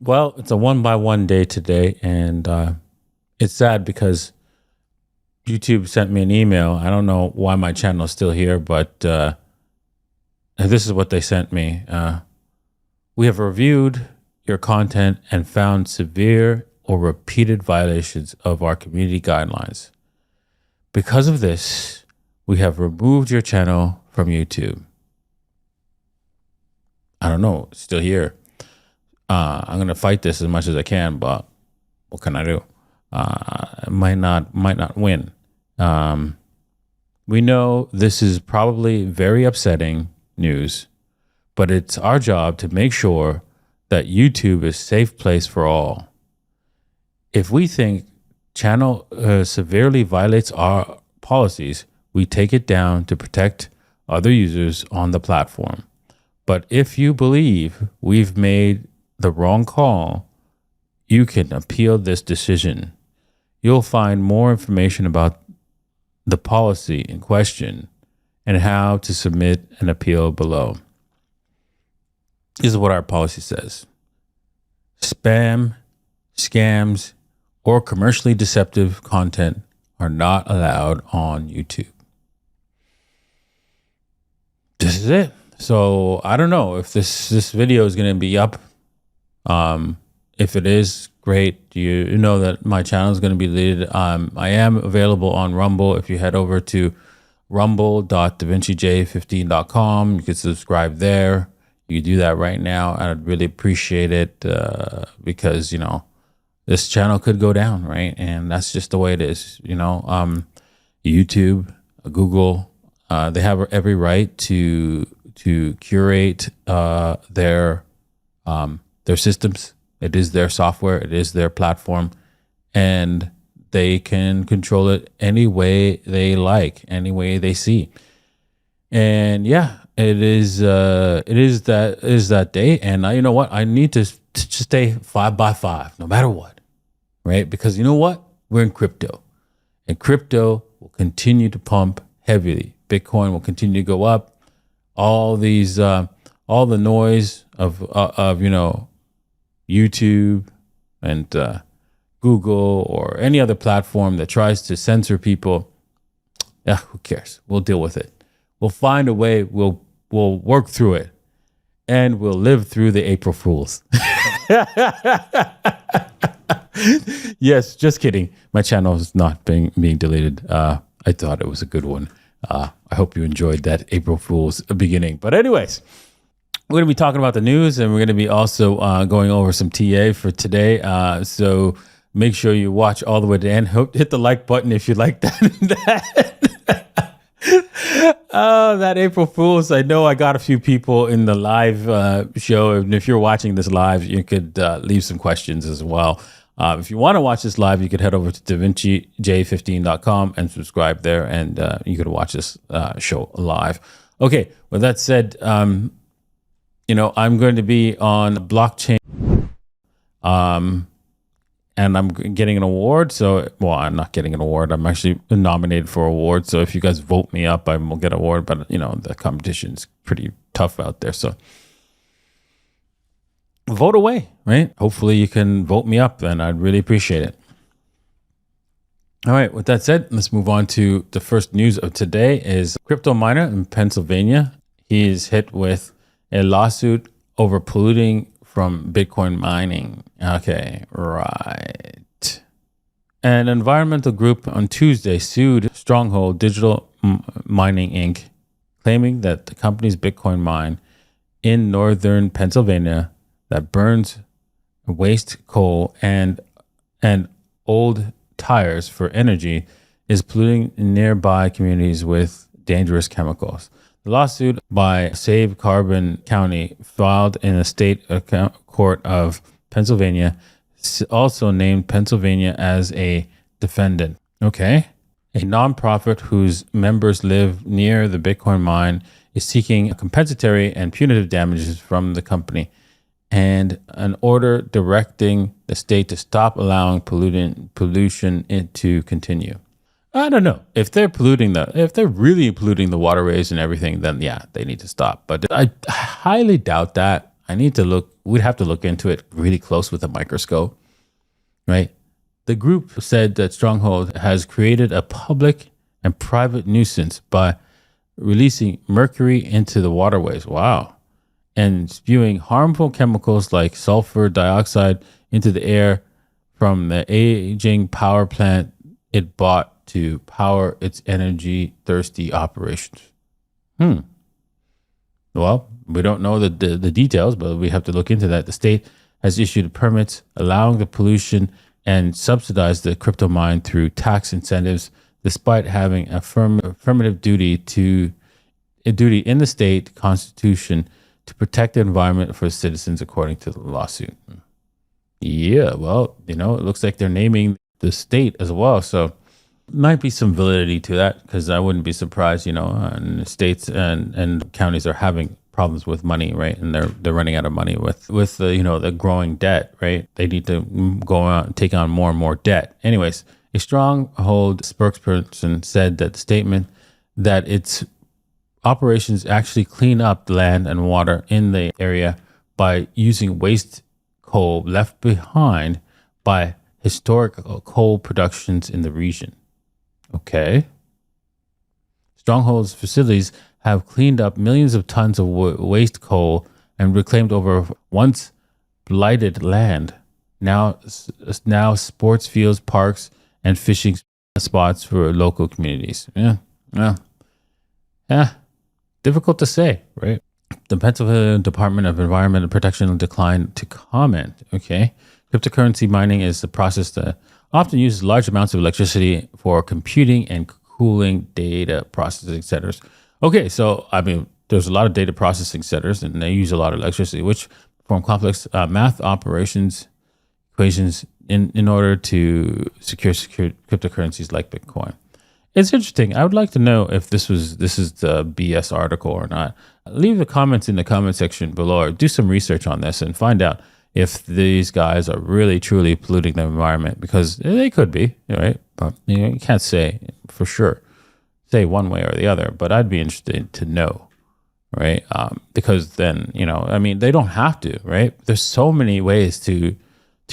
Well, it's a 1 by 1 day today, and it's sad because YouTube sent me an email. I don't know why my channel is still here, but this is what they sent me. We have reviewed your content and found severe or repeated violations of our community guidelines. Because of this, we have removed your channel from YouTube. I don't know, it's still here. I'm gonna fight this as much as I can, but what can I do? Might not win. We know this is probably very upsetting news, but it's our job to make sure that YouTube is a safe place for all. If we think channel severely violates our policies, we take it down to protect other users on the platform. But if you believe we've made the wrong call, you can appeal this decision. You'll find more information about the policy in question and how to submit an appeal below. This is what our policy says. Spam, scams, or commercially deceptive content are not allowed on YouTube. This is it. So I don't know if this video is going to be up. If it is, great. You know that my channel is going to be deleted. I am available on Rumble. If you head over to rumble.davincej15.com, you can subscribe there. You can do that right now. I'd really appreciate it because, you know, this channel could go down, right? And that's just the way it is. You know, YouTube, Google, they have every right to curate their systems. It is their software. It is their platform, and they can control it any way they like, any way they see. And yeah, it is that day. And you know what? I need to stay 5 by 5, no matter what, right? Because you know what? We're in crypto, and crypto will continue to pump heavily. Bitcoin will continue to go up. All these, all the noise of you know, YouTube and Google or any other platform that tries to censor people, yeah, who cares? We'll deal with it. We'll find a way. We'll work through it, and we'll live through the April Fools. Yes, just kidding. My channel is not being deleted. I thought it was a good one. I hope you enjoyed that April Fool's beginning. But anyways, we're going to be talking about the news, and we're going to be also going over some TA for today. So make sure you watch all the way to the end. Hit the like button if you like that. Oh, that April Fool's. I know I got a few people in the live show. And if you're watching this live, you could leave some questions as well. If you want to watch this live, you could head over to davincej15.com and subscribe there, and you could watch this show live. Okay, with that said, you know, I'm going to be on blockchain, and I'm getting an award. So, well, I'm not getting an award. I'm actually nominated for an award. So if you guys vote me up, I will get an award. But, you know, the competition's pretty tough out there. So vote away, right? Hopefully you can vote me up, and I'd really appreciate it. All right, with that said, let's move on to the first news of today. Is crypto miner in Pennsylvania. He's hit with a lawsuit over polluting from Bitcoin mining. Okay, right. An environmental group on Tuesday sued Stronghold Digital Mining Inc., claiming that the company's Bitcoin mine in northern Pennsylvania that burns waste coal and old tires for energy is polluting nearby communities with dangerous chemicals. The lawsuit by Save Carbon County, filed in the state court of Pennsylvania, also named Pennsylvania as a defendant. Okay. A nonprofit whose members live near the Bitcoin mine is seeking compensatory and punitive damages from the company, and an order directing the state to stop allowing pollution to continue. I don't know if they're really polluting the waterways and everything, then yeah, they need to stop. But I highly doubt that. we'd have to look into it really close with a microscope, right? The group said that Stronghold has created a public and private nuisance by releasing mercury into the waterways. Wow. And spewing harmful chemicals like sulfur dioxide into the air from the aging power plant it bought to power its energy thirsty operations. Well, we don't know the details, but we have to look into that. The state has issued permits allowing the pollution and subsidize the crypto mine through tax incentives, despite having affirmative duty in the state constitution to protect the environment for citizens, according to the lawsuit. Yeah, well, it looks like they're naming the state as well, so might be some validity to that, because I wouldn't be surprised, and states and counties are having problems with money, right? And they're running out of money with the growing debt, right? They need to go out and take on more and more debt. Anyways, a Stronghold spokesperson said that the statement that its operations actually clean up the land and water in the area by using waste coal left behind by historic coal productions in the region. Okay. Stronghold's facilities have cleaned up millions of tons of waste coal and reclaimed over once blighted land. Now sports fields, parks, and fishing spots for local communities. Yeah. Difficult to say, right? The Pennsylvania Department of Environmental Protection declined to comment. Okay. Cryptocurrency mining is a process that often uses large amounts of electricity for computing and cooling data processing centers. Okay, so there's a lot of data processing centers, and they use a lot of electricity, which perform complex math operations, equations in order to secure cryptocurrencies like Bitcoin. It's interesting. I would like to know if this is the BS article or not. Leave the comments in the comment section below, or do some research on this and find out if these guys are really truly polluting the environment, because they could be, right? But you can't say for sure, say one way or the other. But I'd be interested to know, right? Because then they don't have to, right? There's so many ways to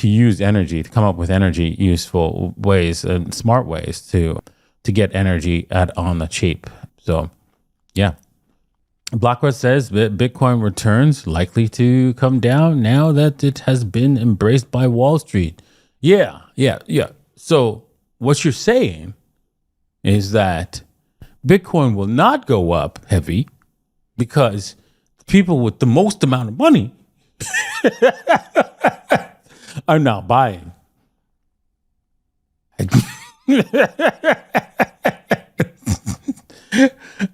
use energy, to come up with energy useful ways and smart ways to get energy on the cheap. So, yeah. BlackRock says that Bitcoin returns likely to come down now that it has been embraced by Wall Street. Yeah. So what you're saying is that Bitcoin will not go up heavy because people with the most amount of money are now buying.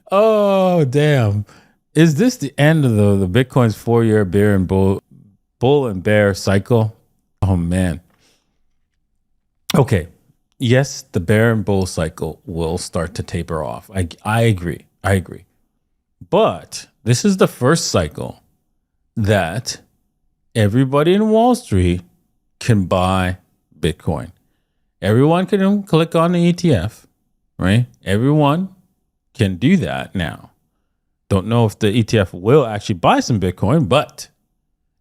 Oh, damn. Is this the end of the Bitcoin's 4-year bear and bull and bear cycle? Oh, man. Okay. Yes, the bear and bull cycle will start to taper off. I agree. But this is the first cycle that everybody in Wall Street can buy Bitcoin. Everyone can click on the ETF, right? Everyone can do that now. Don't know if the ETF will actually buy some Bitcoin, but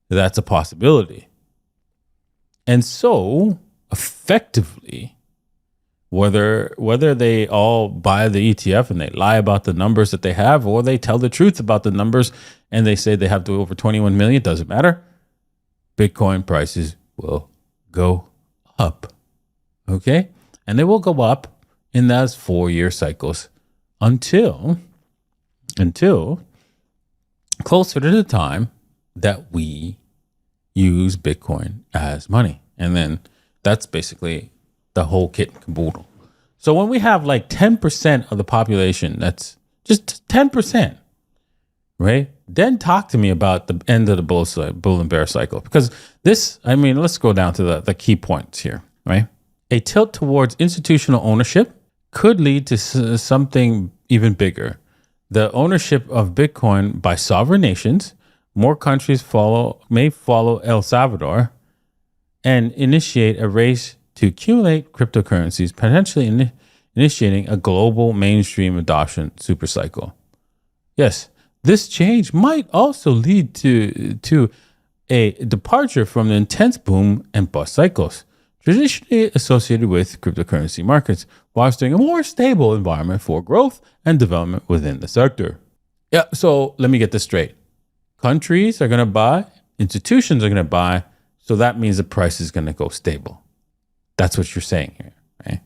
that's a possibility. And so, effectively, whether they all buy the ETF and they lie about the numbers that they have, or they tell the truth about the numbers and they say they have to over 21 million, doesn't matter. Bitcoin prices will go up. Okay? And they will go up in those 4-year cycles until closer to the time that we use Bitcoin as money. And then that's basically the whole kit and caboodle. So when we have like 10% of the population, that's just 10%, right? Then talk to me about the end of the bull and bear cycle. Because this, let's go down to the key points here, right? A tilt towards institutional ownership could lead to something even bigger. The ownership of Bitcoin by sovereign nations. More countries may follow El Salvador and initiate a race to accumulate cryptocurrencies, potentially initiating a global mainstream adoption supercycle. Yes, This change might also lead to a departure from the intense boom and bust cycles traditionally associated with cryptocurrency markets, fostering a more stable environment for growth and development within the sector. Yeah, so let me get this straight. Countries are going to buy, institutions are going to buy, so that means the price is going to go stable. That's what you're saying here, right?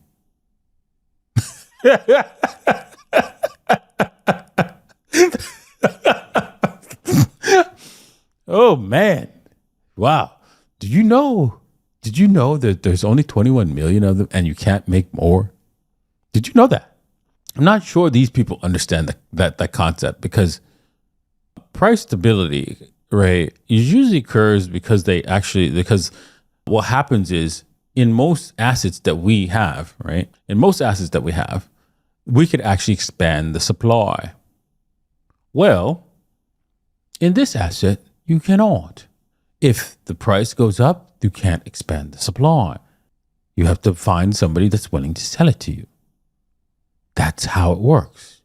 Oh man. Wow. Did you know that there's only 21 million of them and you can't make more? Did you know that? I'm not sure these people understand that concept, because price stability, right, usually occurs because what happens is in most assets that we have, right? In most assets that we have, we could actually expand the supply. Well, in this asset, you cannot. If the price goes up, you can't expand the supply. You have to find somebody that's willing to sell it to you. That's how it works.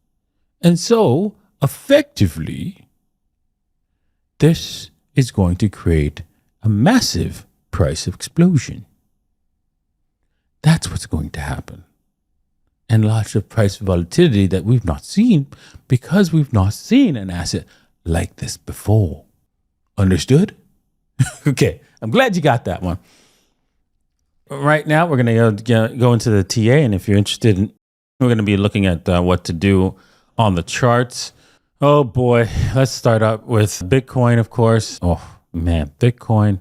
And so, effectively, this is going to create a massive price explosion. That's what's going to happen. And lots of price volatility that we've not seen, because we've not seen an asset like this before. Understood? Okay, I'm glad you got that one. Right now, we're going to go into the TA, and if you're interested, we're going to be looking at what to do on the charts. Oh boy, let's start up with Bitcoin, of course. Oh man, Bitcoin,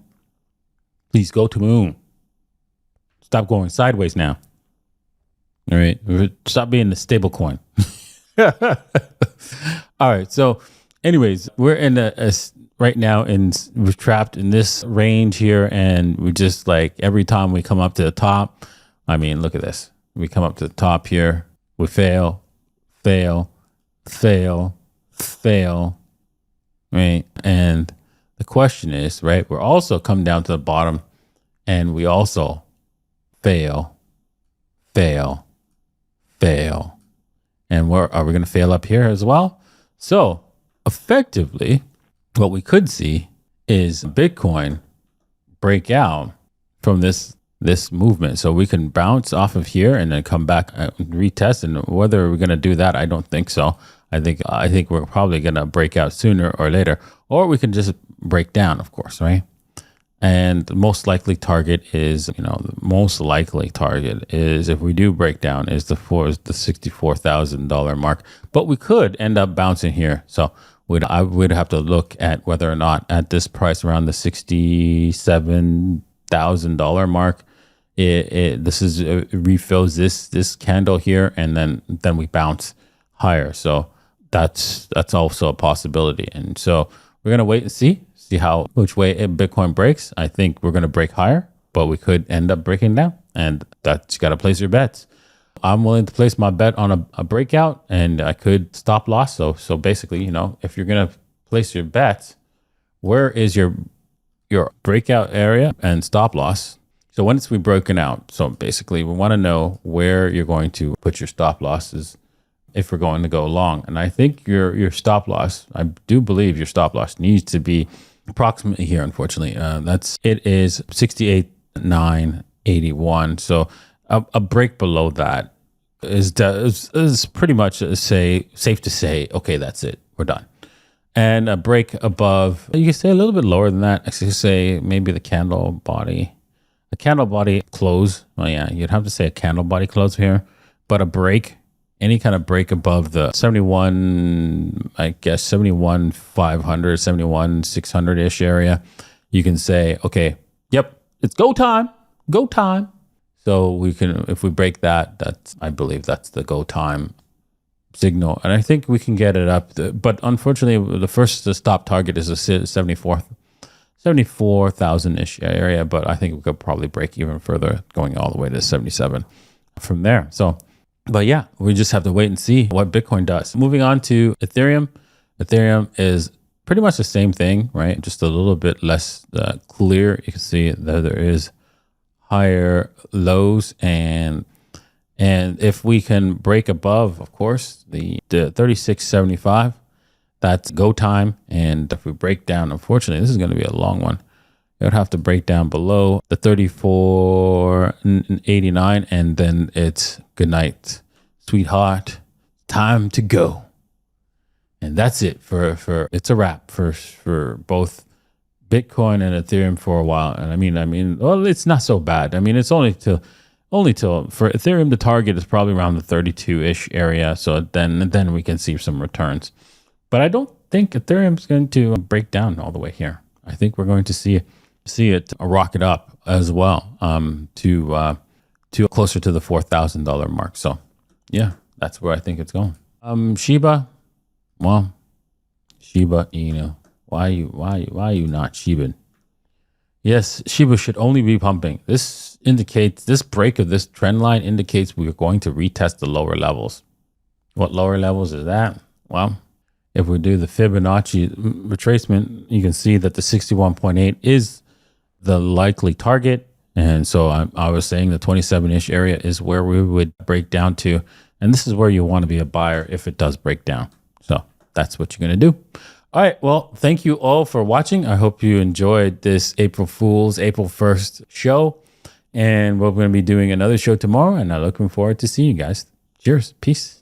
please go to moon. Stop going sideways now. All right, stop being the stable coin. All right, so anyways, we're in right now, we're trapped in this range here, and we just like every time we come up to the top, I mean, look at this. We come up to the top here, we fail, right? And the question is, right, we're also come down to the bottom, and we also fail. And are we going to fail up here as well? So effectively, what we could see is Bitcoin break out from this movement. So we can bounce off of here and then come back and retest. And whether we're going to do that, I don't think so. I think we're probably going to break out sooner or later, or we can just break down, of course, right? And the most likely target is, if we do break down, is the $64,000 mark. But we could end up bouncing here. So I would have to look at whether or not at this price around the $67,000 mark, it refills this candle here, and then we bounce higher. So that's also a possibility. And so we're gonna wait and see which way Bitcoin breaks. I think we're gonna break higher, but we could end up breaking down, and that's, you gotta place your bets. I'm willing to place my bet on a breakout, and I could stop loss. So basically, if you're gonna place your bets, where is your breakout area and stop loss? So once we've broken out, so basically we want to know where you're going to put your stop losses if we're going to go long. And I think your stop loss, I do believe your stop loss needs to be approximately here, unfortunately. It is 68,981. So a break below that is pretty much safe to say, okay, that's it, we're done. And a break above, you can say a little bit lower than that. I could say maybe the candle body close. Oh yeah, you'd have to say a candle body close here. But a break, any kind of break above the 71,500, 71,600-ish area, you can say, okay, yep, it's go time. So we can, if we break that, I believe that's the go time signal. And I think we can get it up. But unfortunately, the stop target is a 74,000-ish area. But I think we could probably break even further, going all the way to 77 from there. So, but yeah, we just have to wait and see what Bitcoin does. Moving on to Ethereum. Ethereum is pretty much the same thing, right? Just a little bit less clear. You can see that there is higher lows, and if we can break above, of course, the 3675, That's go time. And if we break down, unfortunately, this is going to be a long one. It would have to break down below the 34.89, and then it's good night, sweetheart. Time to go. And that's it for it's a wrap for both Bitcoin and Ethereum for a while. And I mean, well, it's not so bad. I mean, it's only till for Ethereum, the target is probably around the 32-ish area. So then we can see some returns. But I don't think Ethereum's going to break down all the way here. I think we're going to see it rocket up as well to closer to the $4,000 mark. So yeah, that's where I think it's going. Shiba, well, Shiba, why are you not Shiba? Yes, Shiba should only be pumping. This break of this trend line indicates we are going to retest the lower levels. What lower levels is that? Well, if we do the Fibonacci retracement, you can see that the 61.8 is the likely target. And so I was saying the 27-ish area is where we would break down to. And this is where you want to be a buyer if it does break down. So that's what you're going to do. All right. Well, thank you all for watching. I hope you enjoyed this April 1st show. And we're going to be doing another show tomorrow. And I'm looking forward to seeing you guys. Cheers. Peace.